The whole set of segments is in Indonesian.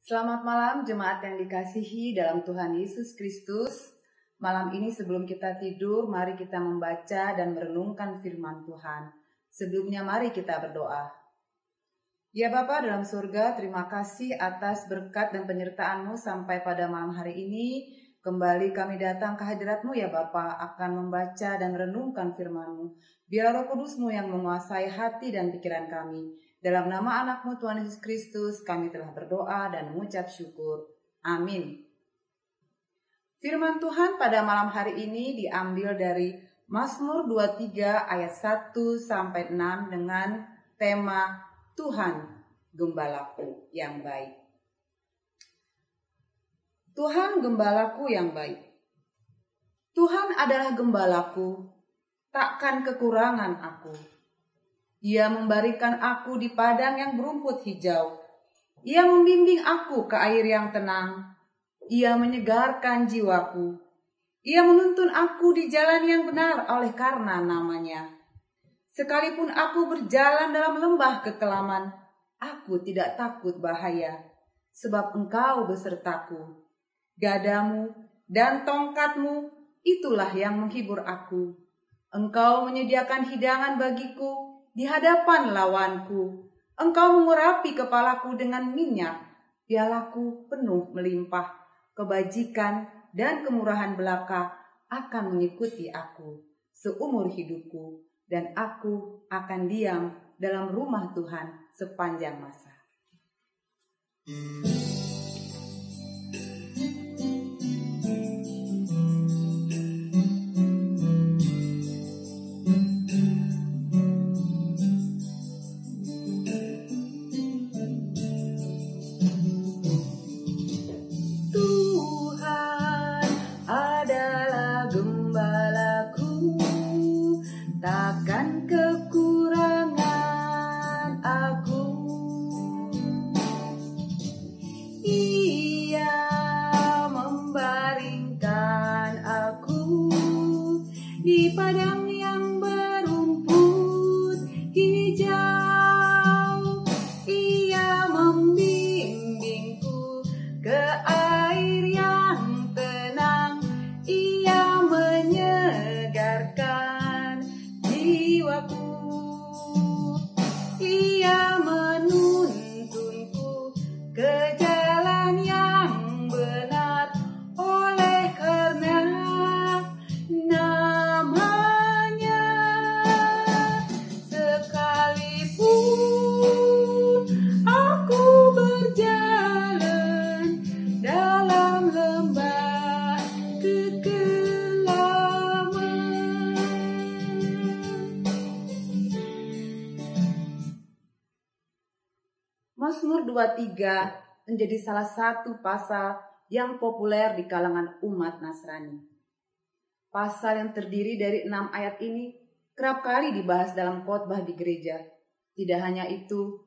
Selamat malam jemaat yang dikasihi dalam Tuhan Yesus Kristus. Malam ini sebelum kita tidur, mari kita membaca dan merenungkan firman Tuhan. Sebelumnya mari kita berdoa. Ya Bapa dalam surga, terima kasih atas berkat dan penyertaan-Mu sampai pada malam hari ini. Kembali kami datang ke hadirat-Mu ya Bapa, akan membaca dan merenungkan firman-Mu. Biar Roh Kudus-Mu yang menguasai hati dan pikiran kami. Dalam nama anak-Mu Tuhan Yesus Kristus, kami telah berdoa dan mengucap syukur. Amin. Firman Tuhan pada malam hari ini diambil dari Mazmur 23 ayat 1-6 dengan tema Tuhan Gembalaku yang baik. Tuhan Gembalaku yang baik. Tuhan adalah Gembalaku, takkan kekurangan aku. Ia memberikan aku di padang yang berumput hijau. Ia membimbing aku ke air yang tenang. Ia menyegarkan jiwaku. Ia menuntun aku di jalan yang benar oleh karena namanya. Sekalipun aku berjalan dalam lembah kekelaman, aku tidak takut bahaya, sebab Engkau besertaku. Gadamu dan tongkatmu, itulah yang menghibur aku. Engkau menyediakan hidangan bagiku di hadapan lawanku. Engkau mengurapi kepalaku dengan minyak, pialaku penuh melimpah. Kebajikan dan kemurahan belaka akan mengikuti aku seumur hidupku, dan aku akan diam dalam rumah Tuhan sepanjang masa. Takkan kekurangan aku. Ia membaringkan aku di padang yang berumput hijau. Ia membimbingku ke air yang tenang. Ia menyegarkan jiwaku. Ia menuntunku ke jalan yang benar oleh karena namanya. Sekalipun aku berjalan dalam lembah kekelaman. Mazmur 23 menjadi salah satu pasal yang populer di kalangan umat Nasrani. Pasal yang terdiri dari 6 ayat ini kerap kali dibahas dalam khotbah di gereja. Tidak hanya itu,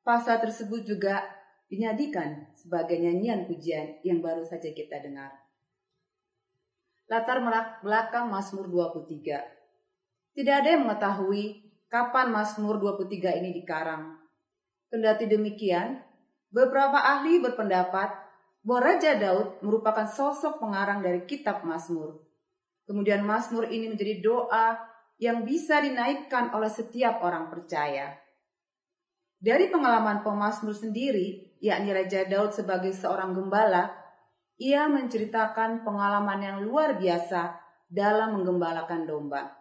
pasal tersebut juga dinyanyikan sebagai nyanyian pujian yang baru saja kita dengar. Latar belakang Mazmur 23. Tidak ada yang mengetahui kapan Mazmur 23 ini dikarang. Kendati demikian, beberapa ahli berpendapat bahwa Raja Daud merupakan sosok pengarang dari kitab Mazmur. Kemudian Mazmur ini menjadi doa yang bisa dinaikkan oleh setiap orang percaya. Dari pengalaman pemazmur sendiri, yakni Raja Daud sebagai seorang gembala, ia menceritakan pengalaman yang luar biasa dalam menggembalakan domba,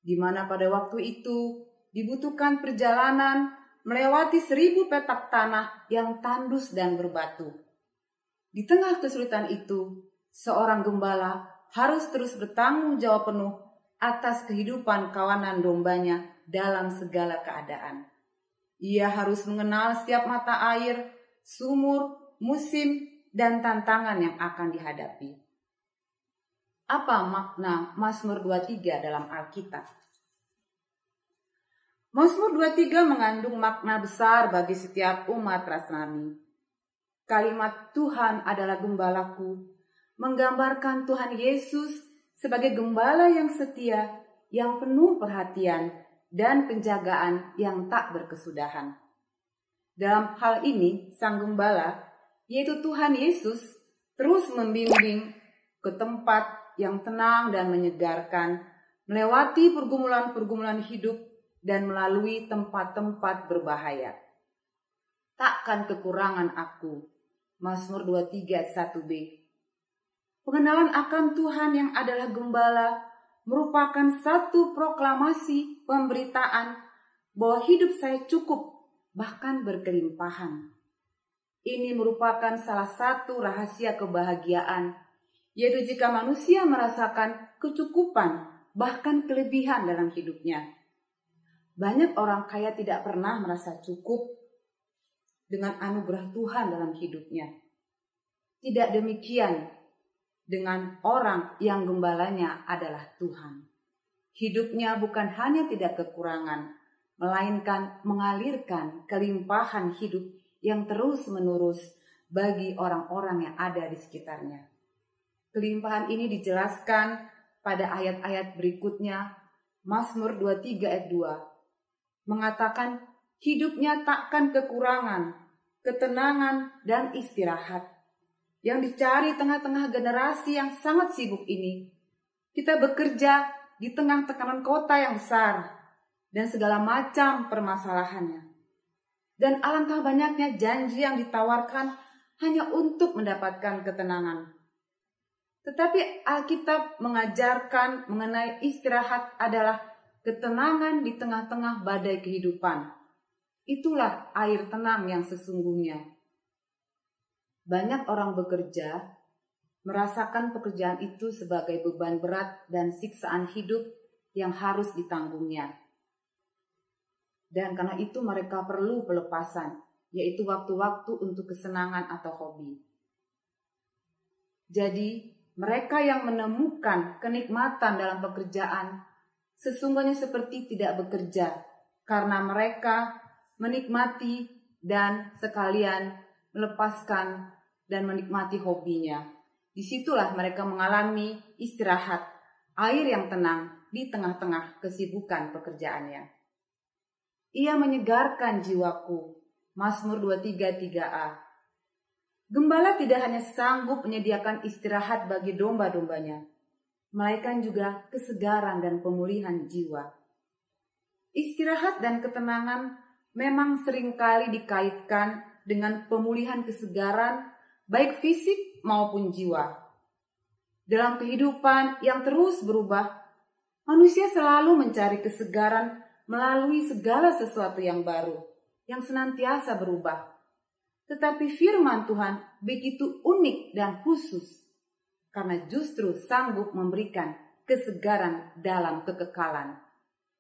di mana pada waktu itu dibutuhkan perjalanan melewati 1000 petak tanah yang tandus dan berbatu. Di tengah kesulitan itu, seorang gembala harus terus bertanggung jawab penuh atas kehidupan kawanan dombanya dalam segala keadaan. Ia harus mengenal setiap mata air, sumur, musim, dan tantangan yang akan dihadapi. Apa makna Mazmur 23 dalam Alkitab? Mazmur 23 mengandung makna besar bagi setiap umat Nasrani. Kalimat Tuhan adalah gembalaku menggambarkan Tuhan Yesus sebagai gembala yang setia, yang penuh perhatian dan penjagaan yang tak berkesudahan. Dalam hal ini, sang gembala yaitu Tuhan Yesus, terus membimbing ke tempat yang tenang dan menyegarkan, melewati pergumulan-pergumulan hidup dan melalui tempat-tempat berbahaya. Takkan kekurangan aku. Mazmur 23:1b. Pengenalan akan Tuhan yang adalah gembala merupakan satu proklamasi pemberitaan bahwa hidup saya cukup, bahkan berkelimpahan. Ini merupakan salah satu rahasia kebahagiaan, yaitu jika manusia merasakan kecukupan, bahkan kelebihan dalam hidupnya. Banyak orang kaya tidak pernah merasa cukup dengan anugerah Tuhan dalam hidupnya. Tidak demikian dengan orang yang gembalanya adalah Tuhan. Hidupnya bukan hanya tidak kekurangan, melainkan mengalirkan kelimpahan hidup yang terus-menerus bagi orang-orang yang ada di sekitarnya. Kelimpahan ini dijelaskan pada ayat-ayat berikutnya. Mazmur 23 ayat 2 mengatakan hidupnya takkan kekurangan, ketenangan dan istirahat. Yang dicari tengah-tengah generasi yang sangat sibuk ini. Kita bekerja di tengah tekanan kota yang besar dan segala macam permasalahannya. Dan alangkah banyaknya janji yang ditawarkan hanya untuk mendapatkan ketenangan. Tetapi Alkitab mengajarkan mengenai istirahat adalah ketenangan di tengah-tengah badai kehidupan. Itulah air tenang yang sesungguhnya. Banyak orang bekerja, merasakan pekerjaan itu sebagai beban berat dan siksaan hidup yang harus ditanggungnya. Dan karena itu mereka perlu pelepasan, yaitu waktu-waktu untuk kesenangan atau hobi. Jadi, mereka yang menemukan kenikmatan dalam pekerjaan sesungguhnya seperti tidak bekerja, karena mereka menikmati dan sekalian melepaskan dan menikmati hobinya. Disitulah mereka mengalami istirahat, air yang tenang di tengah-tengah kesibukan pekerjaannya. Ia menyegarkan jiwaku. Mazmur 23:3a. Gembala tidak hanya sanggup menyediakan istirahat bagi domba-dombanya, melainkan juga kesegaran dan pemulihan jiwa. Istirahat dan ketenangan memang seringkali dikaitkan dengan pemulihan kesegaran baik fisik maupun jiwa. Dalam kehidupan yang terus berubah, manusia selalu mencari kesegaran melalui segala sesuatu yang baru, yang senantiasa berubah. Tetapi firman Tuhan begitu unik dan khusus, karena justru sanggup memberikan kesegaran dalam kekekalan.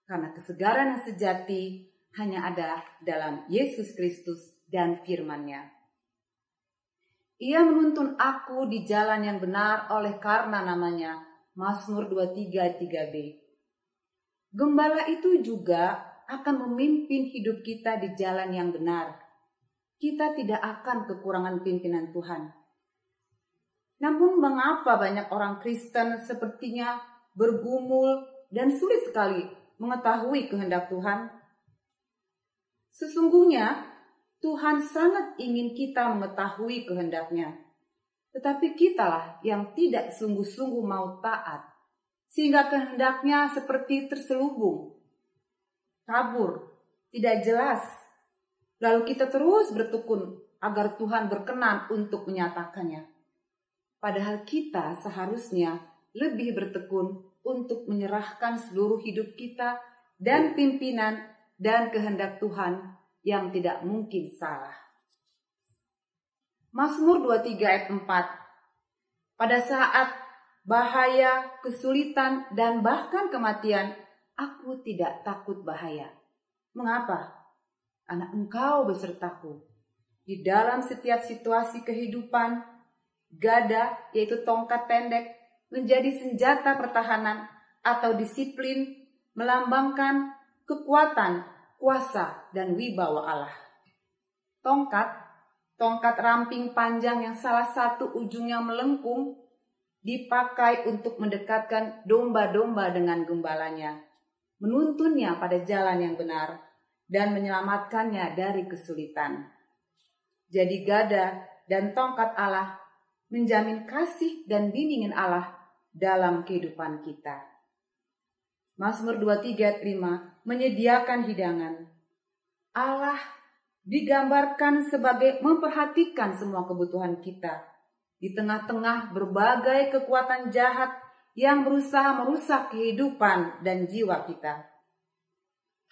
Karena kesegaran yang sejati hanya ada dalam Yesus Kristus dan firman-Nya. Ia menuntun aku di jalan yang benar oleh karena namanya. Mazmur 23:3b. Gembala itu juga akan memimpin hidup kita di jalan yang benar. Kita tidak akan kekurangan pimpinan Tuhan. Namun mengapa banyak orang Kristen sepertinya bergumul dan sulit sekali mengetahui kehendak Tuhan? Sesungguhnya Tuhan sangat ingin kita mengetahui kehendak-Nya. Tetapi kitalah yang tidak sungguh-sungguh mau taat, sehingga kehendak-Nya seperti terselubung, kabur, tidak jelas. Lalu kita terus bertekun agar Tuhan berkenan untuk menyatakannya. Padahal kita seharusnya lebih bertekun untuk menyerahkan seluruh hidup kita dan pimpinan dan kehendak Tuhan yang tidak mungkin salah. Mazmur 23 ayat 4. Pada saat bahaya, kesulitan, dan bahkan kematian, aku tidak takut bahaya. Mengapa? Karena Engkau besertaku. Di dalam setiap situasi kehidupan, gada, yaitu tongkat pendek, menjadi senjata pertahanan atau disiplin, melambangkan kekuatan, kuasa, dan wibawa Allah. Tongkat ramping panjang yang salah satu ujungnya melengkung, dipakai untuk mendekatkan domba-domba dengan gembalanya, menuntunnya pada jalan yang benar, dan menyelamatkannya dari kesulitan. Jadi gada dan tongkat Allah, menjamin kasih dan bimbingan Allah dalam kehidupan kita. Mazmur 23 ayat 5 menyediakan hidangan. Allah digambarkan sebagai memperhatikan semua kebutuhan kita di tengah-tengah berbagai kekuatan jahat yang berusaha merusak kehidupan dan jiwa kita.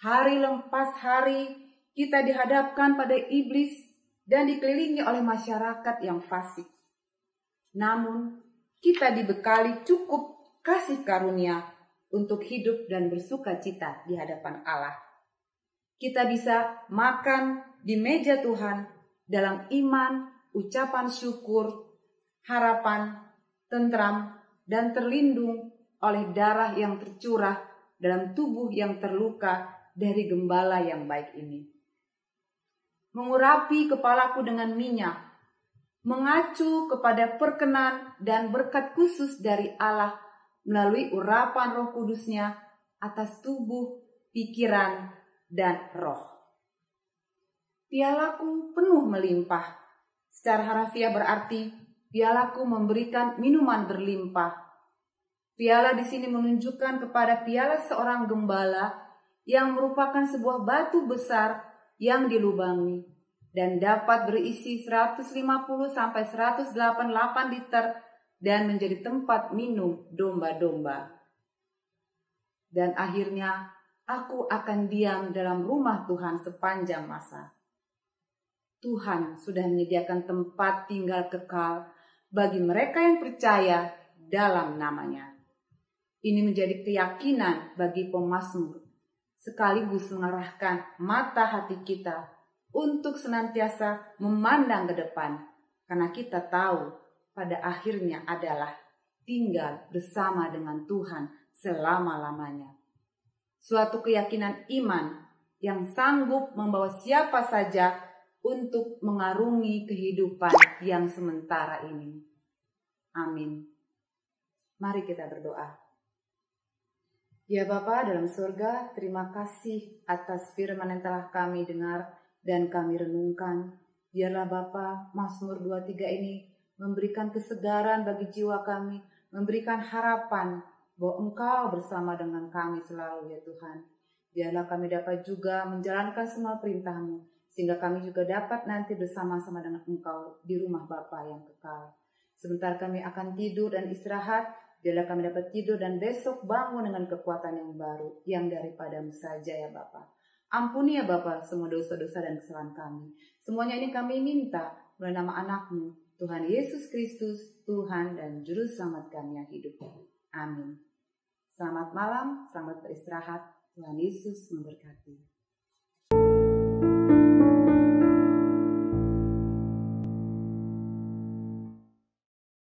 Hari lepas hari kita dihadapkan pada iblis dan dikelilingi oleh masyarakat yang fasik. Namun, kita dibekali cukup kasih karunia untuk hidup dan bersuka cita di hadapan Allah. Kita bisa makan di meja Tuhan dalam iman, ucapan syukur, harapan, tentram, dan terlindung oleh darah yang tercurah dalam tubuh yang terluka dari gembala yang baik ini. Mengurapi kepalaku dengan minyak, mengacu kepada perkenan dan berkat khusus dari Allah melalui urapan Roh Kudus-Nya atas tubuh, pikiran, dan roh. Pialaku penuh melimpah. Secara harfiah berarti pialaku memberikan minuman berlimpah. Piala di sini menunjukkan kepada piala seorang gembala yang merupakan sebuah batu besar yang dilubangi dan dapat berisi 150 sampai 188 liter dan menjadi tempat minum domba-domba. Dan akhirnya aku akan diam dalam rumah Tuhan sepanjang masa. Tuhan sudah menyediakan tempat tinggal kekal bagi mereka yang percaya dalam namanya. Ini menjadi keyakinan bagi pemazmur, sekaligus mengarahkan mata hati kita untuk senantiasa memandang ke depan, karena kita tahu pada akhirnya adalah tinggal bersama dengan Tuhan selama-lamanya. Suatu keyakinan iman yang sanggup membawa siapa saja untuk mengarungi kehidupan yang sementara ini. Amin. Mari kita berdoa. Ya Bapa dalam surga, terima kasih atas firman yang telah kami dengar dan kami renungkan. Biarlah Bapa, Mazmur 23 ini memberikan kesegaran bagi jiwa kami, memberikan harapan bahwa Engkau bersama dengan kami selalu ya Tuhan. Biarlah kami dapat juga menjalankan semua perintah-Mu, sehingga kami juga dapat nanti bersama-sama dengan Engkau di rumah Bapa yang kekal. Sebentar kami akan tidur dan istirahat, biarlah kami dapat tidur dan besok bangun dengan kekuatan yang baru, yang daripada-Mu saja ya Bapa. Ampuni ya Bapa semua dosa-dosa dan kesalahan kami. Semuanya ini kami minta melalui nama anak-Mu, Tuhan Yesus Kristus, Tuhan dan Juru Selamat kami yang hidup. Amin. Selamat malam, selamat beristirahat. Tuhan Yesus memberkati.